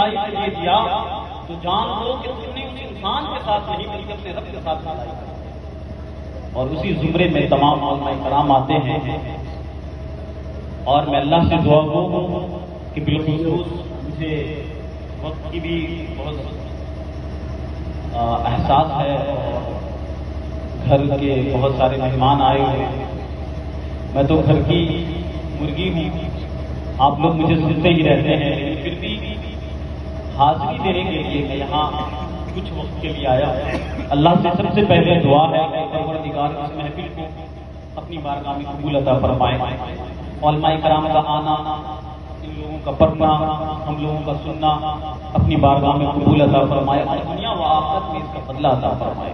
بھلائی کے لیے دیا تو جان لو کہ تم نے اس انسان کے ساتھ نہیں بلکہ اپنے رب کے ساتھ بھلائی کی۔ اور اسی زمرے میں تمام علماء کرام آتے ہیں، اور میں اللہ سے دعا ہوں کہ بالخصوص مجھے وقت کی بھی بہت احساس ہے، گھر کے بہت سارے مہمان آئے ہوئے، میں تو گھر کی مرغی ہوں، آپ لوگ مجھے سنتے ہی رہتے ہیں، لیکن پھر بھی حاضری دینے کے لیے میں یہاں کچھ وقت کے لیے آیا ہوں۔ اللہ سے سب سے پہلے دعا ہے کہ پروردگار اس محفل کو اپنی بارگاہ میں قبول عطا فرمائے۔ علماء کرام کا آنا، ان لوگوں کا پڑھنا، ہم لوگوں کا سننا اپنی بارگاہ میں قبول عطا فرمائے، اور دنیا و آخرت میں اس کا بدلہ عطا فرمائے۔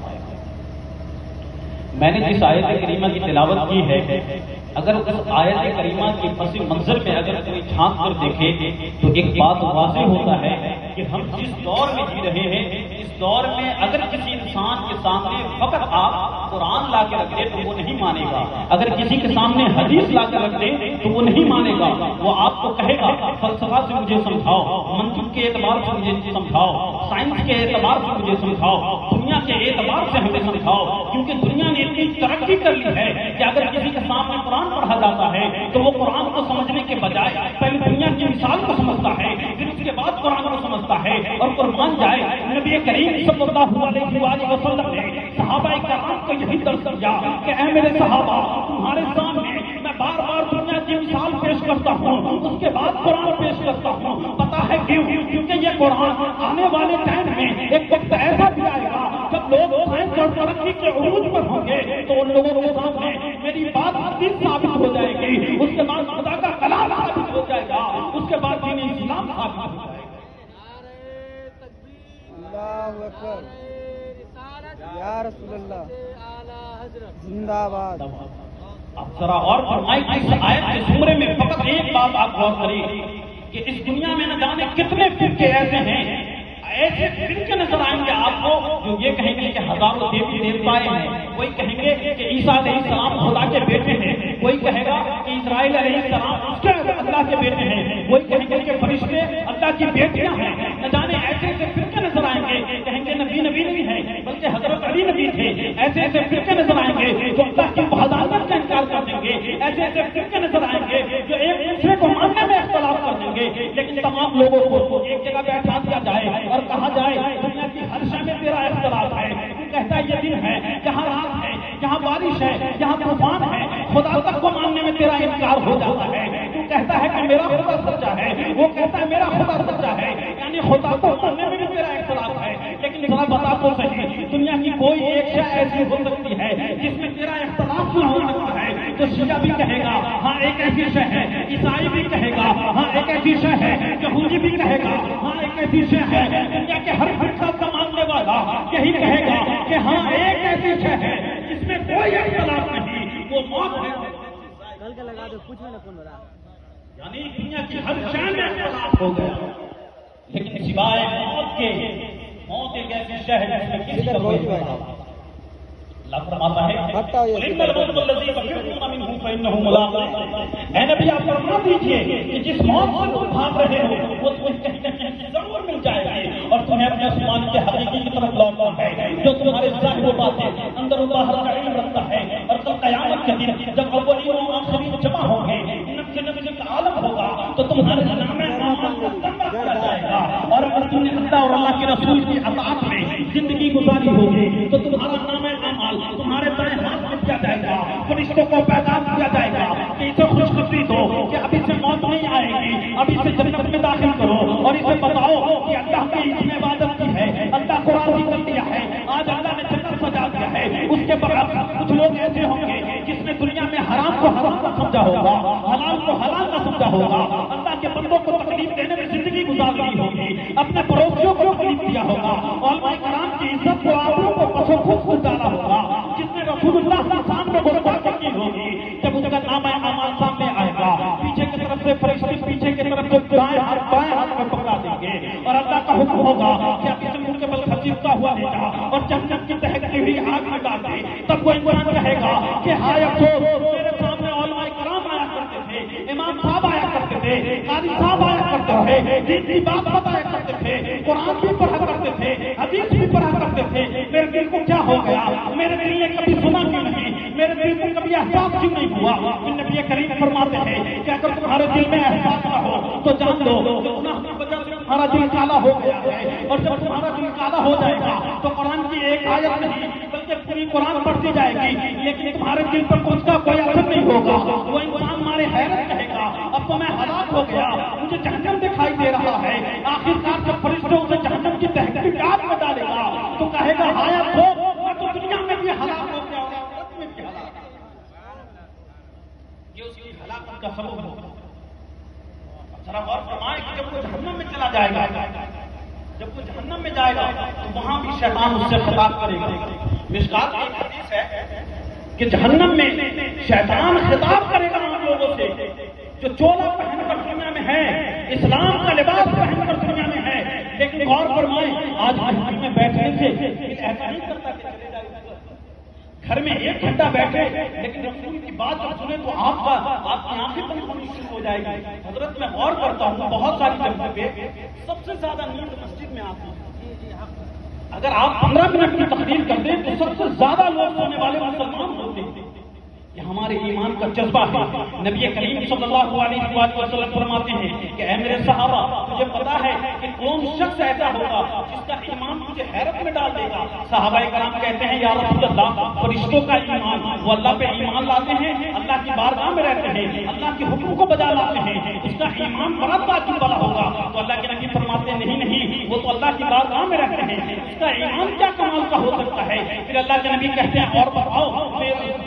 میں نے جس آیت کریمہ کی تلاوت کی ہے، اگر اس آیت کریمہ کے پس منظر میں اگر کوئی جھانک کر دیکھے تو ایک بات واضح ہوتا ہے کہ ہم جس دور میں جی رہے ہیں، اس دور میں اگر کسی انسان کے سامنے فقط آپ قرآن لا کے رکھ دیں تو وہ نہیں مانے گا، اگر کسی کے سامنے حدیث لا کے رکھ دیں تو وہ نہیں مانے گا، وہ آپ کو کہے گا فلسفہ سے مجھے سمجھاؤ، منطق کے اعتبار سے مجھے سمجھاؤ، سائنس کے اعتبار سے مجھے سمجھاؤ، دنیا کے اعتبار سے ہمیں سمجھاؤ، کیونکہ دنیا نے اتنی ترقی کر لی ہے کہ اگر کسی کے سامنے قرآن پڑھا جاتا ہے تو وہ قرآن کو سمجھنے کے بجائے پہلے دنیا کی مثال کو سمجھتا ہے، پھر اس کے بعد قرآن کو سمجھتا ہے، اور قربان جائے نبی کریم صلی اللہ علیہ وآلہ وسلم نے صحابہ کرام کو یہی درس دیا کہ اے میرے صحابہ، تمہارے سامنے میں بار بار دنیا کی مثال پیش کرتا ہوں، اس کے بعد قرآن پیش کرتا ہوں، پتا ہے کیوں؟ کیونکہ یہ قرآن آنے والے ٹائم میں ایک وقت ایسا بھی آئے گا جب لوگ سائنس اور ترقی کے عروج پر ہوں گے تو ان لوگوں کے سامنے میری بات حدیث ثابت ہو جائے گی، اس کے بعد خدا کا کلام ثابت ہو جائے گا، اس کے بعد دین اسلام ثابت ہو جائے گا۔ اللہ اکبر، یا رسول اللہ، زندہ باد۔ اب ذرا اور فرمائیں کہ اس آیت کے زمرے میں فقط ایک بات آپ غور کریں کہ اس دنیا میں نہ جانے کتنے فرقے ایسے ہیں، ایسے فرقے نظر آئیں گے آپ کو جو یہ کہیں گے کہ ہزاروں دیوی دیوتائے ہیں، کوئی کہیں گے کہ عیسیٰ علیہ السلام خدا کے بیٹے ہیں، کوئی کہے گا کہ اسرائیل علیہ السلام اس کے اللہ کے بیٹے ہیں، کوئی کہیں گے کہ فرشتے اللہ کی بیٹیاں ہیں، نہ جانے ایسے ایسے فرقے نظر آئیں گے، کہیں گے نبی نہیں ہے بلکہ حضرت علی نبی تھے، ایسے ایسے فرقے نظر آئیں گے جو اللہ کی وحدانیت کا انکار کر دیں گے، ایسے ایسے فرقے نظر آئیں گے جو ایک دوسرے کو ماننے میں اختلاف کر دیں گے، لیکن تمام لوگوں کو ایک جگہ بیٹھا دیا جائے اور کہا جائے دنیا کی ہر شے میں تیرا اختلاف ہے، تو کہتا ہے یہ دن ہے، یہاں رات ہے، یہاں بارش ہے، یہاں طوفان ہے، خدا تک کو ماننے میں تیرا انکار ہو جاتا ہے، تو کہتا ہے کہ میرا خدا سچا ہے، وہ کہتا ہے میرا خدا سچا ہے، یعنی خدا کو ماننے میں بھی تیرا اختلاف ہے، لیکن ذرا بتا تو صحیح دنیا کی کوئی ایک شے ایسی ہو سکتی ہے جس میں تیرا اختلاف نہ ہو سکتا ہے، تو شیعہ بھی کہے گا ہاں ایک ایسی شے ہے، عیسائی بھی کہے گا ہاں ایک ایسی شے ہے، یہودی بھی کہے گا ہاں ایک ایسی شے ہے، دنیا کے ہر فرقہ کا ماننے والا یہی کہے گا کہ ہاں ایک ایسی شے ہے جس میں کوئی اختلاف نہیں، وہ موت ہے۔ کل کا لگا دو، کچھ میں نہ کون رہا، یعنی دنیا کی ہر شے میں اختلاف ہو گیا، لیکن سوائے موت کے، موت ایک ایسی شے ہے جس میں کسی کا کوئی اختلاف نہیں۔ اللہ فرماتا ہے اے نبی آپ فرما دیجئے کہ جس موت سے تم بھاگ رہے ہو وہ تمہیں کہیں نہ کہیں ضرور مل جائے گی، اور تمہیں اپنے آسمان کے حقیقی کی طرف لوٹنا ہے جو تمہارے ظاہر و باطن اندر و باہر کا علم رکھتا ہے، اور کل قیامت کے دن جب اولین و آخرین جمع ہوں گے، نفس نفس کا عالم ہوگا تو تمہارے نام اعمال کو جمع کیا جائے گا، اور اگر تم نے اللہ اور اللہ کے رسول کی اطاعت میں زندگی گزاری ہوگی تو تمہارا نام اعمال تمہارے بائیں ہاتھ میں کیا جائے گا، فرشتوں کو پیغام دیا جائے گا کہ اسے خوشخبری دو کہ اب اسے موت نہیں آئے گی، اب اسے جنت میں داخل کرو، اور اسے بتاؤ کہ اللہ کی اس نے عبادت کی ہے، اللہ کو راضی کر دیا ہے، آج اللہ نے جنت سجا دیا ہے۔ اس کے بعد کچھ لوگ ایسے ہوں گے جس نے دنیا میں حرام کو حرام نہ سمجھا ہوگا، حلال کو حلال نہ سمجھا ہوگا، اللہ کے بندوں کو تکلیف دینے میں زندگی گزاری ہوگی، اپنے پڑوسیوں کو تکلیف دیا ہوگا، علماء کرام کی عزت کو آبرو کو پسو خود ڈالا ہوگا، جس نے رسول اللہ کے سامنے گستاخی کی ہوگی، جب اس کا نام اعمال سامنے آئے گا، پیچھے کی طرف سے فرشتے پیچھے کی طرف سے بائیں ہاتھ میں پکڑا دیں گے، اور اللہ کا حکم ہوگا کہ اب اسے منہ کے بل خسیٹتا ہوا لے جا اور جہنم کی دہکتی ہوئی آگ میں ڈال دے، تب وہ انسان کہے گا کہ ہائے افسوس میرے سامنے علماء کرام آیا کرتے تھے، امام صاحب آیا کرتے تھے، قاضی صاحب آیا کرتے تھے، دین کی بات بتایا کرتے تھے، قرآن بھی پڑھا کرتے تھے, حدیث بھی پڑھا کرتے تھے, میرے دل کو کیا ہو گیا؟ میرے دل نے کبھی سنا کیوں نہیں؟ میرے دل کو کبھی احساس کیوں نہیں ہوا؟ نبی کریم فرماتے ہیں کہ اگر تمہارے دل میں احساس نہ ہو تو جان دو گناہ کی وجہ سے تمہارا دل کالا ہو گیا ہے, اور جب تمہارا دل کالا ہو جائے گا تو قرآن کی ایک آیت نہیں بلکہ پوری قرآن پڑھتی جائے گی, لیکن تمہارے دل پر اس کا کوئی اثر نہیں ہوگا. وہ انسان ہمارے حیرت کہے گا اب تو میں ہلاک ہو گیا, مجھے جہنم دکھائی دے رہا ہے. آخرکار جب فرشتوں سے جہنم کی تحقیقات میں ڈالے گا تو کہے گا ہایا میں تو دنیا میں بھی ہلاک ہو گیا, آخرت میں بھی ہلاک. یہ اس کی ہلاکت کا سبب ہوگا. ذرا غور فرمائیں کہ جب وہ جہنم میں چلا جائے گا, جب وہ جہنم میں جائے گا تو وہاں بھی شیطان اس سے خطاب کرے گا. مشکات کی حدیث ہے کہ جہنم میں شیطان خطاب کرے گا ان لوگوں سے جو چولا پہن کر دنیا میں ہے, اسلام کا لباس پہن کر دنیا میں ہے. لیکن غور فرمائیں آج محفل میں بیٹھنے سے ایسا نہیں کرتا کہ چلے جائے گھر میں 1 گھنٹہ بیٹھے, لیکن رسول کی بات جب سنے تو آپ کی آنکھیں بند ہونی شروع ہو جائے گی. حضرت میں غور کرتا ہوں بہت ساری جگہوں پہ سب سے زیادہ نیند مسجد میں آتی ہے. اگر آپ 15 منٹ کی تقریر کر دیں تو سب سے زیادہ لوگ سونے والے مسلمان ہوتے ہیں. یہ ہمارے ایمان کا جذبہ ہے. نبی کریم صلی اللہ علیہ وسلم فرماتے ہیں کہ اے میرے صحابہ, مجھے پتا ہے کہ کون شخص ایسا ہوگا جس کا ایمان مجھے حیرت میں ڈال دے گا. صحابہ کرام کہتے ہیں یا رسول اللہ, فرشتوں کا ایمان, وہ اللہ پہ ایمان لاتے ہیں, اللہ کی بارگاہ میں رہتے ہیں, اللہ کے حکم کو بجا لاتے ہیں, اس کا ایمان بڑا باقی والا ہوگا. تو اللہ کے نبی فرماتے ہیں نہیں, وہ تو اللہ کی بارگاہ میں رہتے ہیں, اس کا ایمان کیا کمال کا ہو سکتا ہے؟ پھر اللہ کے نبی کہتے ہیں اور بتاؤ.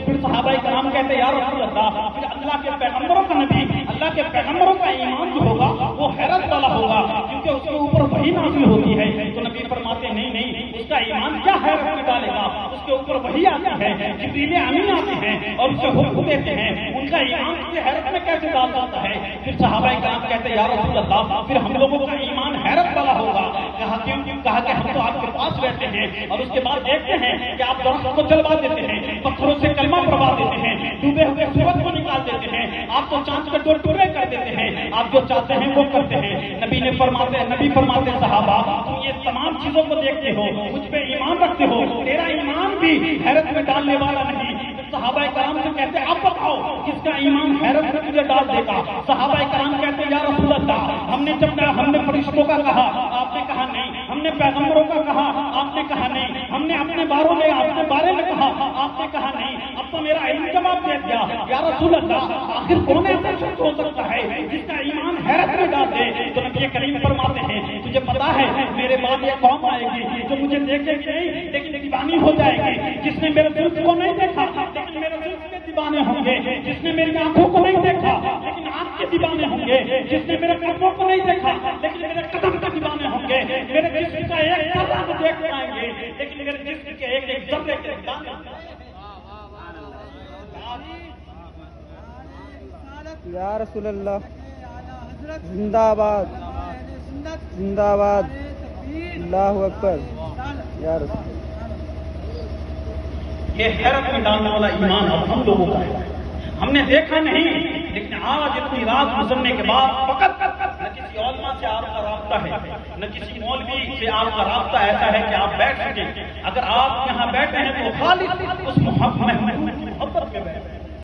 پھر صحابہ کرام کہتے ہیں یا رسول اللہ, پھر اللہ کے پیغمبروں کا نبی, اللہ کے پیغمبروں کا ایمان جو ہوگا وہ حیرت والا ہوگا کیونکہ اس کے اوپر وحی نازل ہوتی ہے. تو نبی فرماتے ہیں نہیں, اس کا ایمان کیا حیرت میں ڈالے گا, اس کے اوپر وحی آتی ہے, جبریل امین آتے ہیں اور اسے حکم دیتے ہیں, ان کا ایمان اس حیرت میں کیسے ڈال جاتا ہے؟ پھر صحابہ کرام کہتے ہیں یا رسول اللہ, پھر ہم لوگوں کا ایمان حیرت والا ہوگا. کہا کیوں؟ کہا کہ ہم تو آپ کے پاس رہتے ہیں اور اس کے بعد دیکھتے ہیں کہ آپ درخت کو جلوا دیتے ہیں, پتھروں سے کلمہ پڑھوا دیتے ہیں, ڈوبے ہوئے سورج کو نکال دیتے ہیں, آپ تو چاند کے 2 ٹکڑے کر دیتے ہیں, آپ جو چاہتے ہیں وہ کرتے ہیں. نبی فرماتے صحابہ تم یہ تمام چیزوں کو دیکھتے ہو, مجھ پہ ایمان رکھتے ہو, تیرا ایمان بھی حیرت میں ڈالنے والا نہیں. صحابہ کرام سے کہتے آپ بتاؤ کس کا ایمان حیرت میں تجھے ڈال دے گا؟ صحابہ کرام کہتے یا رسول اللہ, ہم نے فرشتوں کا کہا, آپ نے کہا نہیں, ہم نے پیغمبروں کا کہا, آپ نے کہا نہیں, ہم نے اپنے بارے میں کہا, آپ نے کہا نہیں. اب تو میرا علم جواب دے دیا یا رسول اللہ, آخر کون ایسا شخص ہو سکتا ہے جس کا ایمان حیرت میں ڈال دے؟ تو نبی کریم فرماتے ہیں تجھے پتا ہے میرے بعد یہ قوم آئے گی جو مجھے دیکھے گی نہیں لیکن دیوانی ہو جائے گی, جس نے میرے دل کو نہیں دیکھا لیکن میرے دل کے دیوانے ہوں گے, جس نے میری آنکھوں کو نہیں دیکھا لیکن آنکھ کے دیوانے ہوں گے, جس نے میرے قدموں کو نہیں دیکھا لیکن میرے قدم کے دیوانے ہوں گے, میرے جسم کا ایک ذرہ کو دیکھ پائیں گے لیکن میرے جسم کے ایک ذرے کے دیوانے ہوں گے. یا رسول اللہ, زندہ آباد, زندہ آباد, اللہ اکبر, یا رسول اللہ. یہ حیرت میں ڈالنے والا ایمان اب ہم لوگوں کا ہے. ہم نے دیکھا نہیں لیکن آج اتنی رات گزرنے کے بعد فقط نہ کسی علماء سے آپ کا رابطہ ہے, نہ کسی مولوی سے آپ کا رابطہ ایسا ہے کہ آپ بیٹھ سکیں. اگر آپ یہاں بیٹھے ہیں تو خالص اس محمد